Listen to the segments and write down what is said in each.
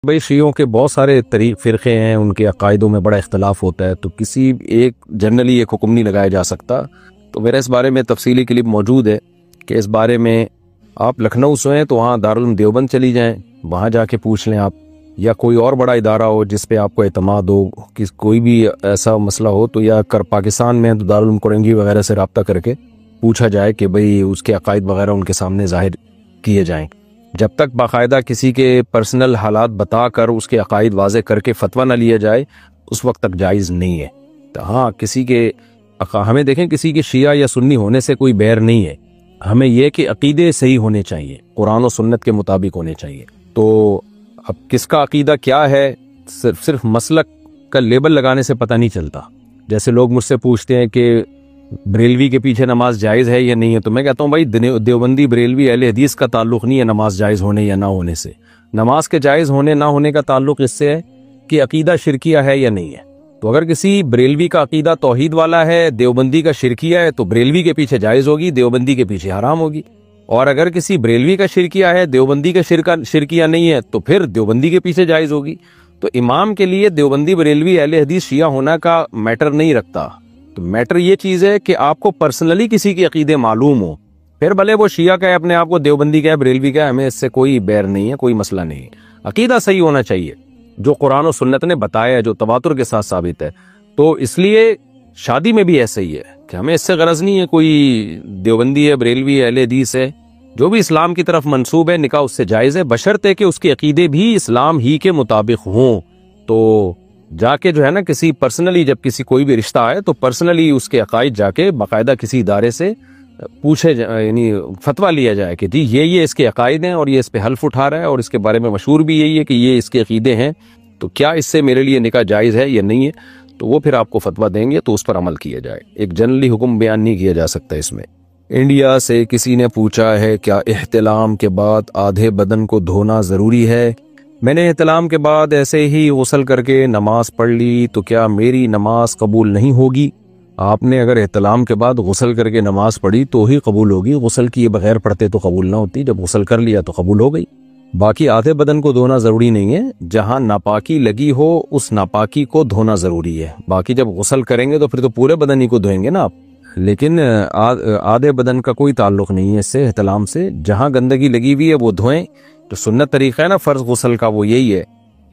بھائی شیعوں کے بہت سارے فرقے ہیں، ان کے عقائدوں میں بڑا اختلاف ہوتا ہے، تو کسی ایک جنرلی ایک حکم نہیں لگایا جا سکتا۔ تو میرا اس بارے میں تفصیلی کلپ موجود ہے کہ اس بارے میں آپ لکھنؤ سے ہیں تو وہاں دارالعلوم دیوبند چلی جائیں، وہاں جا کے پوچھ لیں آپ، یا کوئی اور بڑا ادارہ ہو جس پہ آپ کو اعتماد ہو، کہ کوئی بھی ایسا مسئلہ ہو تو یا پاکستان میں تو دارالعلوم کرنگی وغیرہ سے رابطہ کر کے پوچھا جائے کہ بھئی اس کے عقائد وغیرہ ان کے سامنے ظاہر کیے جائیں۔ جب تک باقاعدہ کسی کے پرسنل حالات بتا کر اس کے عقائد واضح کر کے فتویٰ نہ لیا جائے اس وقت تک جائز نہیں ہے۔ تو ہاں کسی کے ہمیں دیکھیں کسی کے شیعہ یا سنی ہونے سے کوئی بیر نہیں ہے، ہمیں یہ کہ عقیدے صحیح ہونے چاہیے، قرآن و سنت کے مطابق ہونے چاہیے۔ تو اب کس کا عقیدہ کیا ہے صرف مسلک کا لیبل لگانے سے پتہ نہیں چلتا۔ جیسے لوگ مجھ سے پوچھتے ہیں کہ بریلوی کے پیچھے نماز جائز ہے یا نہیں ہے، تو میں کہتا ہوں بھائی دیوبندی بریلوی اہل حدیث کا تعلق نہیں ہے نماز جائز ہونے یا نہ ہونے سے۔ نماز کے جائز ہونے نہ ہونے کا تعلق اس سے ہے کہ عقیدہ شرکیہ ہے یا نہیں ہے۔ تو اگر کسی بریلوی کا عقیدہ توحید والا ہے، دیوبندی کا شرکیہ ہے، تو بریلوی کے پیچھے جائز ہوگی، دیوبندی کے پیچھے حرام ہوگی۔ اور اگر کسی بریلوی کا شرکیہ ہے، دیوبندی کا شرکیہ نہیں ہے، تو پھر دیوبندی کے پیچھے جائز ہوگی۔ تو امام کے لیے دیوبندی بریلوی اہل حدیث شیعہ ہونا کا میٹر نہیں رکھتا، تو میٹر یہ چیز ہے کہ آپ کو پرسنلی کسی کے عقیدے معلوم ہو، پھر بھلے وہ شیعہ کہے اپنے آپ کو، دیوبندی کہے، بریلوی کہے، ہمیں اس سے کوئی بیر نہیں ہے، کوئی مسئلہ نہیں ہے۔ عقیدہ صحیح ہونا چاہیے جو قرآن و سنت نے بتایا ہے، جو تواتر کے ساتھ ثابت ہے۔ تو اس لیے شادی میں بھی ایسا ہی ہے کہ ہمیں اس سے غرض نہیں ہے کوئی دیوبندی ہے، بریلوی ہے، اہل حدیث ہے، جو بھی اسلام کی طرف منسوب ہے نکاح اس سے جائز ہے، بشرطے کہ اس کے عقیدے بھی اسلام ہی کے مطابق ہوں۔ تو جا کے جو ہے نا کسی پرسنلی جب کسی کوئی بھی رشتہ آئے تو پرسنلی اس کے عقائد جا کے باقاعدہ کسی ادارے سے پوچھے یعنی فتویٰ لیا جائے کہ جی یہ اس کے عقائد ہیں اور یہ اس پہ حلف اٹھا رہا ہے اور اس کے بارے میں مشہور بھی یہی ہے کہ یہ اس کے عقیدے ہیں، تو کیا اس سے میرے لیے نکاح جائز ہے یا نہیں ہے، تو وہ پھر آپ کو فتویٰ دیں گے تو اس پر عمل کیا جائے۔ ایک جنرلی حکم بیان نہیں کیا جا سکتا اس میں۔ انڈیا سے کسی نے پوچھا ہے کیا احتلام کے بعد آدھے بدن کو دھونا ضروری ہے؟ میں نے احتلام کے بعد ایسے ہی غسل کر کے نماز پڑھ لی تو کیا میری نماز قبول نہیں ہوگی؟ آپ نے اگر احتلام کے بعد غسل کر کے نماز پڑھی تو ہی قبول ہوگی، غسل کیے بغیر پڑھتے تو قبول نہ ہوتی، جب غسل کر لیا تو قبول ہو گئی۔ باقی آدھے بدن کو دھونا ضروری نہیں ہے، جہاں ناپاکی لگی ہو اس ناپاکی کو دھونا ضروری ہے۔ باقی جب غسل کریں گے تو پھر تو پورے بدن ہی کو دھوئیں گے نا آپ، لیکن آدھے بدن کا کوئی تعلق نہیں ہے اس سے، احتلام سے۔ جہاں گندگی لگی ہوئی ہے وہ دھوئیں۔ جو سنت طریقہ ہے نا فرض غسل کا وہ یہی ہے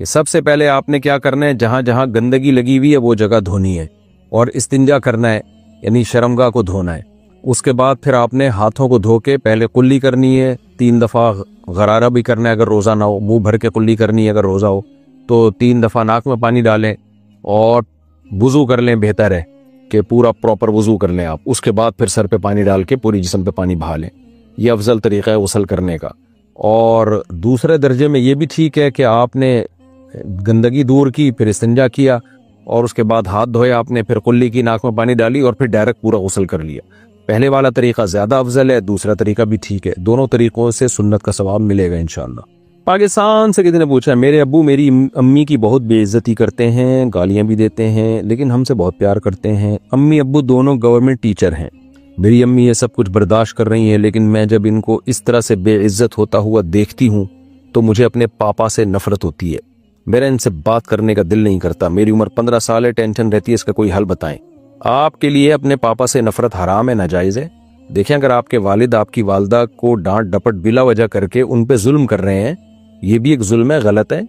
کہ سب سے پہلے آپ نے کیا کرنا ہے، جہاں جہاں گندگی لگی ہوئی ہے وہ جگہ دھونی ہے اور استنجا کرنا ہے، یعنی شرمگاہ کو دھونا ہے۔ اس کے بعد پھر آپ نے ہاتھوں کو دھو کے پہلے قلی کرنی ہے، 3 دفعہ غرارہ بھی کرنا ہے اگر روزہ نہ ہو، منہ بھر کے قلی کرنی ہے اگر روزہ ہو تو 3 دفعہ ناک میں پانی ڈالیں اور وضو کر لیں، بہتر ہے کہ پورا پراپر وضو کر لیں آپ۔ اس کے بعد پھر سر پہ پانی ڈال کے پوری جسم پہ پانی بہا لیں، یہ افضل طریقہ ہے غسل کرنے کا۔ اور دوسرے درجے میں یہ بھی ٹھیک ہے کہ آپ نے گندگی دور کی، پھر استنجا کیا اور اس کے بعد ہاتھ دھوئے آپ نے، پھر قلی کی، ناک میں پانی ڈالی اور پھر ڈائریکٹ پورا غسل کر لیا۔ پہلے والا طریقہ زیادہ افضل ہے، دوسرا طریقہ بھی ٹھیک ہے، دونوں طریقوں سے سنت کا ثواب ملے گا انشاءاللہ۔ پاکستان سے کسی نے پوچھا میرے ابو میری امی کی بہت بے عزتی کرتے ہیں، گالیاں بھی دیتے ہیں، لیکن ہم سے بہت پیار کرتے ہیں۔ امی ابو دونوں گورنمنٹ ٹیچر ہیں، میری امی یہ سب کچھ برداشت کر رہی ہیں، لیکن میں جب ان کو اس طرح سے بے عزت ہوتا ہوا دیکھتی ہوں تو مجھے اپنے پاپا سے نفرت ہوتی ہے، میرا ان سے بات کرنے کا دل نہیں کرتا، میری عمر 15 سال ہے، ٹینشن رہتی ہے، اس کا کوئی حل بتائیں۔ آپ کے لیے اپنے پاپا سے نفرت حرام ہے، ناجائز ہے۔ دیکھیں اگر آپ کے والد آپ کی والدہ کو ڈانٹ ڈپٹ بلا وجہ کر کے ان پہ ظلم کر رہے ہیں، یہ بھی ایک ظلم ہے، غلط ہے،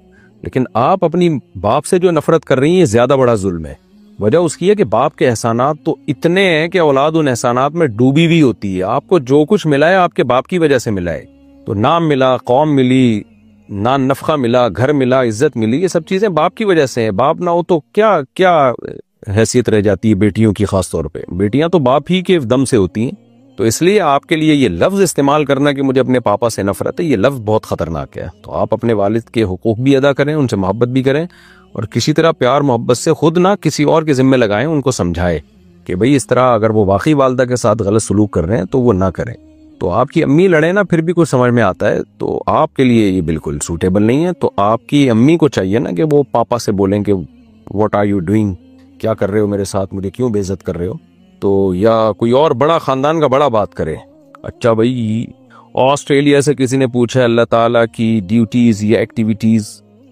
لیکن آپ اپنی باپ سے جو نفرت کر رہی ہیں یہ زیادہ بڑا ظلم ہے۔ وجہ اس کی ہے کہ باپ کے احسانات تو اتنے ہیں کہ اولاد ان احسانات میں ڈوبی ہوئی ہوتی ہے۔ آپ کو جو کچھ ملا ہے آپ کے باپ کی وجہ سے ملا ہے، تو نام ملا، قوم ملی، نان نفقہ ملا، گھر ملا، عزت ملی، یہ سب چیزیں باپ کی وجہ سے ہیں۔ باپ نہ ہو تو کیا کیا حیثیت رہ جاتی ہے بیٹیوں کی، خاص طور پہ بیٹیاں تو باپ ہی کے دم سے ہوتی ہیں۔ تو اس لیے آپ کے لیے یہ لفظ استعمال کرنا کہ مجھے اپنے پاپا سے نفرت ہے، یہ لفظ بہت خطرناک ہے۔ تو آپ اپنے والد کے حقوق بھی ادا کریں، ان سے محبت بھی کریں، اور کسی طرح پیار محبت سے خود نہ کسی اور کے ذمہ لگائیں، ان کو سمجھائیں کہ بھئی اس طرح اگر وہ واقعی والدہ کے ساتھ غلط سلوک کر رہے ہیں تو وہ نہ کریں۔ تو آپ کی امی لڑے نا پھر بھی کچھ سمجھ میں آتا ہے، تو آپ کے لیے یہ بالکل سوٹیبل نہیں ہے۔ تو آپ کی امی کو چاہیے نا کہ وہ پاپا سے بولیں کہ واٹ آر یو ڈوئنگ، کیا کر رہے ہو میرے ساتھ، مجھے کیوں بے عزت کر رہے ہو، تو یا کوئی اور بڑا خاندان کا بڑا بات کرے۔ اچھا بھائی، آسٹریلیا سے کسی نے پوچھا اللہ تعالیٰ کی ڈیوٹیز یا ایکٹیویٹیز